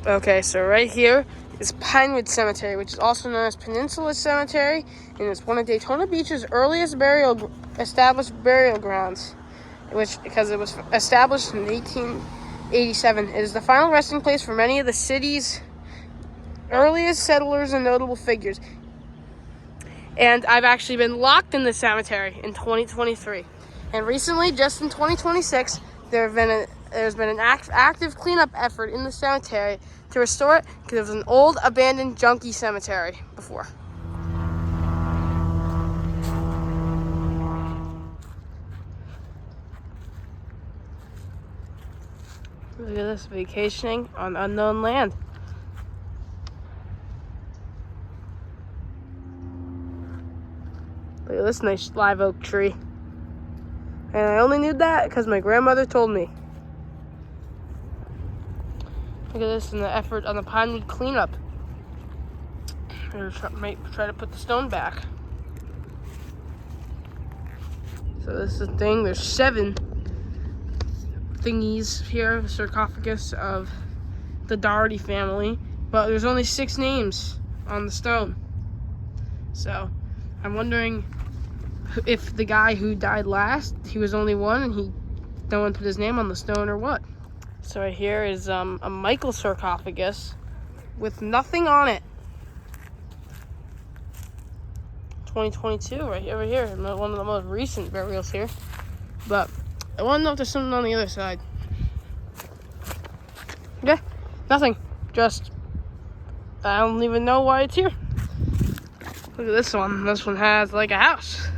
Okay, so right here is Pinewood Cemetery, which is also known as Peninsula Cemetery, and it's one of Daytona Beach's earliest established burial grounds, because it was established in 1887. It is the final resting place for many of the city's earliest settlers and notable figures. And I've actually been locked in the cemetery in 2023. And recently, just in 2026, there's been an active cleanup effort in the cemetery to restore it, because it was an old, abandoned, junky cemetery before. Look at this, vacationing on unknown land. Look at this nice live oak tree. And I only knew that because my grandmother told me. Look at this in the effort on the Pinewood cleanup. Might try to put the stone back. So this is the thing. There's 7 thingies here, the sarcophagus of the Doherty family, but there's only 6 names on the stone. So I'm wondering if the guy who died last, he was only one and no one put his name on the stone, or what. So right here is a Michael sarcophagus with nothing on it. 2022, right over here, one of the most recent burials here. But I want to know if there's something on the other side. Yeah, nothing. Just, I don't even know why it's here. Look at this one. This one has like a house.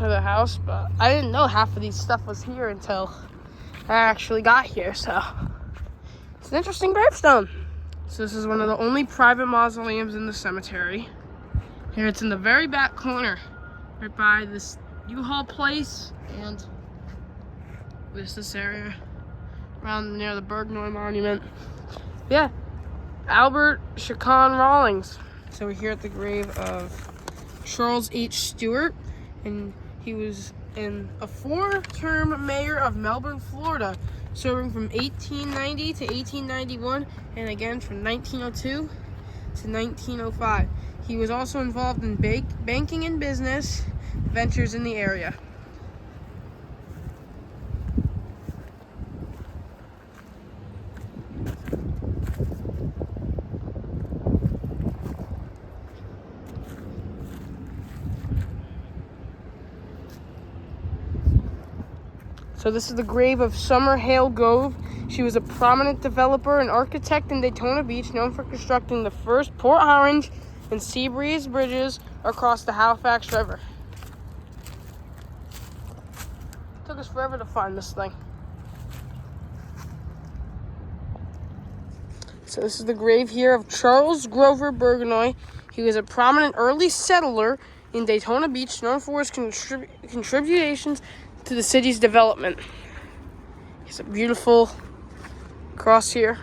The house, but I didn't know half of these stuff was here until I actually got here. So it's an interesting gravestone. So this is one of the only private mausoleums in the cemetery. Here it's in the very back corner, right by this U-Haul place and this area around near the Bergnoy Monument. Yeah, Albert Chacon Rawlings. So we're here at the grave of Charles H. Stewart, and he was a 4-term mayor of Melbourne, Florida, serving from 1890 to 1891, and again from 1902 to 1905. He was also involved in banking and business ventures in the area. So this is the grave of Summer Hale Gove. She was a prominent developer and architect in Daytona Beach, known for constructing the first Port Orange and Seabreeze bridges across the Halifax River. It took us forever to find this thing. So this is the grave here of Charles Grover Burgoyne. He was a prominent early settler in Daytona Beach, known for his contributions to the city's development. He's a beautiful cross here.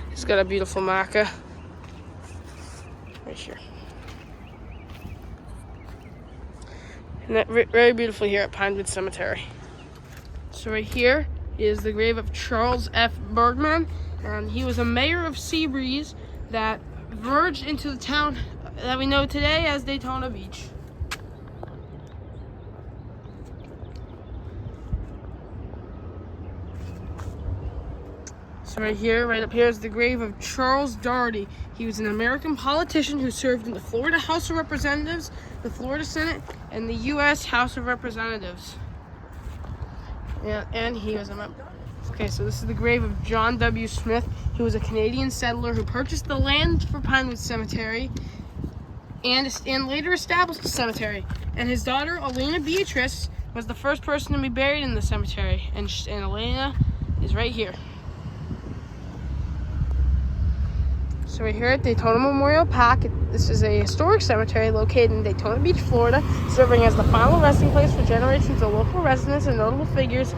He's got a beautiful marker right here. And that very beautiful here at Pinewood Cemetery. So right here is the grave of Charles F. Bergman, and he was a mayor of Seabreeze that verged into the town that we know today as Daytona Beach. So right up here is the grave of Charles Doherty. He was an American politician who served in the Florida House of Representatives, the Florida Senate, and the U.S. House of Representatives. And he was a member. Okay, so this is the grave of John W. Smith. He was a Canadian settler who purchased the land for Pinewood Cemetery and later established the cemetery. And his daughter, Elena Beatrice, was the first person to be buried in the cemetery. And Elena is right here. So we're here at Daytona Memorial Park. This is a historic cemetery located in Daytona Beach, Florida, serving as the final resting place for generations of local residents and notable figures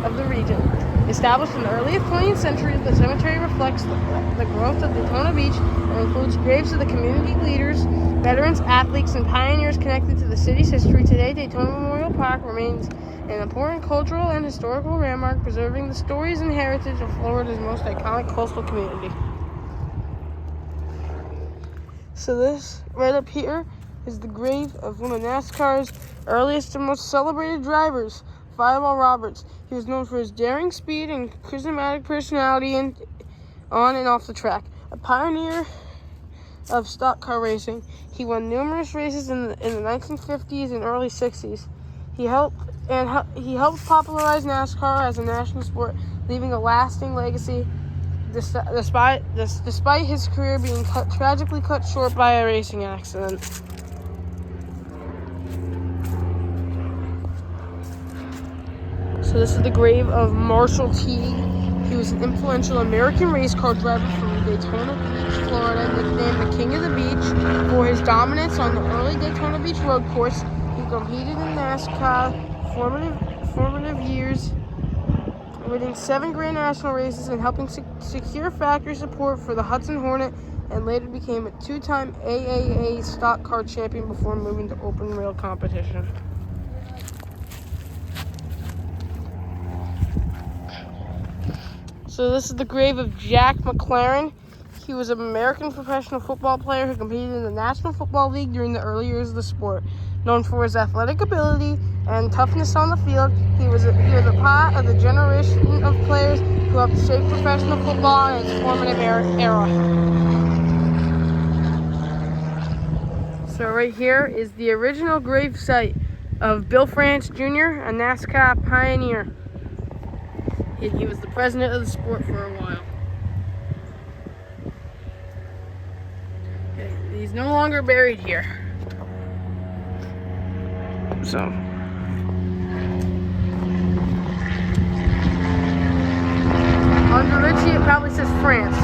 of the region. Established in the early 20th century, the cemetery reflects the growth of Daytona Beach and includes graves of the community leaders, veterans, athletes, and pioneers connected to the city's history. Today, Daytona Memorial Park remains an important cultural and historical landmark preserving the stories and heritage of Florida's most iconic coastal community. So this right up here is the grave of one of NASCAR's earliest and most celebrated drivers, Fireball Roberts. He was known for his daring speed and charismatic personality on and off the track. A pioneer of stock car racing, he won numerous races in the 1950s and early 60s. He helped popularize NASCAR as a national sport, leaving a lasting legacy despite his career being tragically cut short by a racing accident. So this is the grave of Marshall Teague. He was an influential American race car driver from Daytona Beach, Florida, nicknamed the King of the Beach for his dominance on the early Daytona Beach road course. He competed in NASCAR formative years, winning 7 Grand National races and helping secure factory support for the Hudson Hornet, and later became a 2-time AAA stock car champion before moving to open rail competition. So this is the grave of Jack McLaren. He was an American professional football player who competed in the National Football League during the early years of the sport. Known for his athletic ability and toughness on the field, he was a part of the generation of players who helped shape professional football in its formative era. So right here is the original grave site of Bill France Jr., a NASCAR pioneer. He was the president of the sport for a while. Okay, he's no longer buried here. So. Under Richie, it probably says France.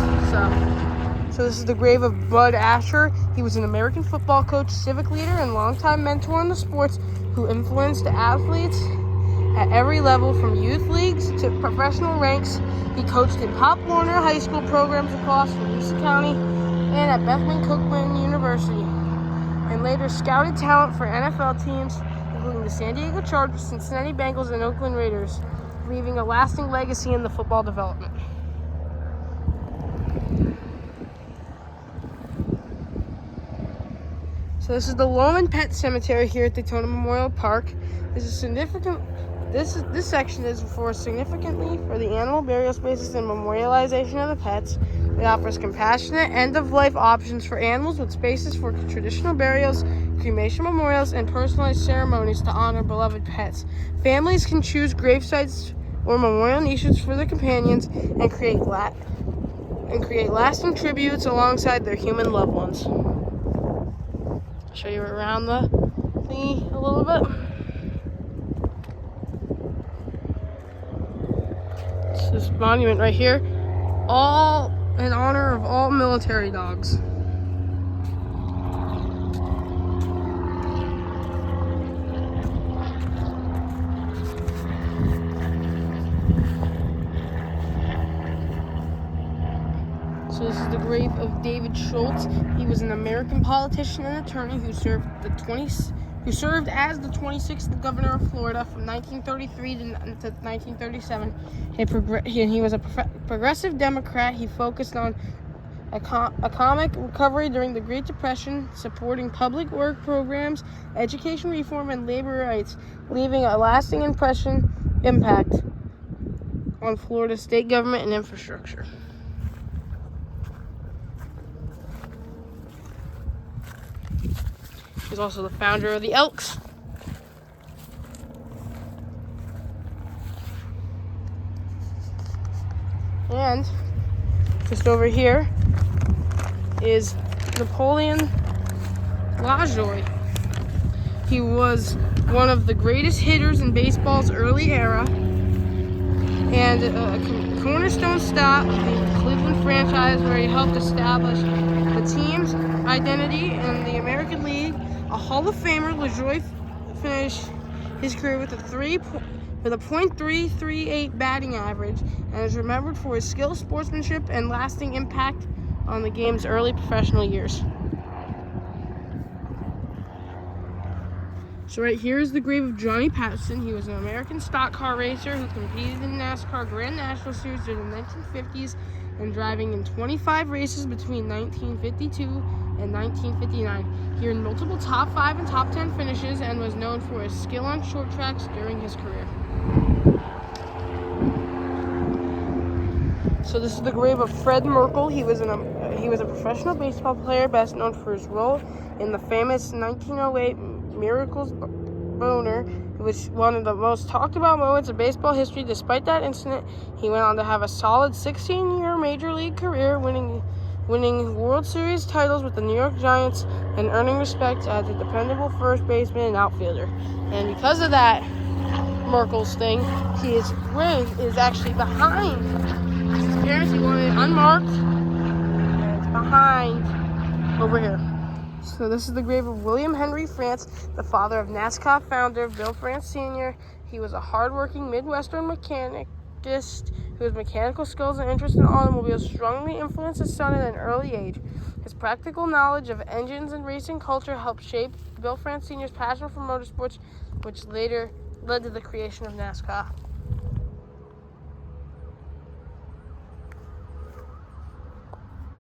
So this is the grave of Bud Asher. He was an American football coach, civic leader, and longtime mentor in the sports who influenced athletes at every level, from youth leagues to professional ranks. He coached in Pop Warner High School programs across Volusia County and at Bethune-Cookman University, and later scouted talent for NFL teams, including the San Diego Chargers, Cincinnati Bengals, and Oakland Raiders, leaving a lasting legacy in the football development. So this is the Loman Pet Cemetery here at Daytona Memorial Park. This section is significantly for the animal burial spaces and memorialization of the pets. It offers compassionate end-of-life options for animals with spaces for traditional burials, cremation memorials, and personalized ceremonies to honor beloved pets. Families can choose grave sites or memorial niches for their companions and create lasting tributes alongside their human loved ones. I'll show you around the thingy a little bit. This monument right here, all in honor of all military dogs. So this is the grave of David Schultz. He was an American politician and attorney who served as the 26th governor of Florida from 1933 to 1937. He was a progressive Democrat. He focused on economic recovery during the Great Depression, supporting public work programs, education reform, and labor rights, leaving a lasting impact on Florida's state government and infrastructure. He's also the founder of the Elks. And just over here is Napoleon LaJoie. He was one of the greatest hitters in baseball's early era and a cornerstone star of the Cleveland franchise, where he helped establish the team's identity in the American League. A Hall of Famer, LaJoie finished his career with a .338 batting average and is remembered for his skill, sportsmanship, and lasting impact on the game's early professional years. So right here is the grave of Johnny Patterson. He was an American stock car racer who competed in NASCAR Grand National Series during the 1950s and driving in 25 races between 1952 and 1959. He earned multiple top 5 and top 10 finishes and was known for his skill on short tracks during his career. So this is the grave of Fred Merkle. He was a professional baseball player, best known for his role in the famous 1908 Miracles Boner, which one of the most talked about moments of baseball history. Despite that incident, he went on to have a solid 16-year major league career, winning World Series titles with the New York Giants and earning respect as a dependable first baseman and outfielder. And because of that Merkle's thing, his grave is actually behind his parents. He wanted it unmarked, and it's behind over here. So this is the grave of William Henry France, the father of NASCAR founder Bill France Sr. He was a hardworking Midwestern mechanicist whose mechanical skills and interest in automobiles strongly influenced his son at an early age. His practical knowledge of engines and racing culture helped shape Bill France Sr.'s passion for motorsports, which later led to the creation of NASCAR.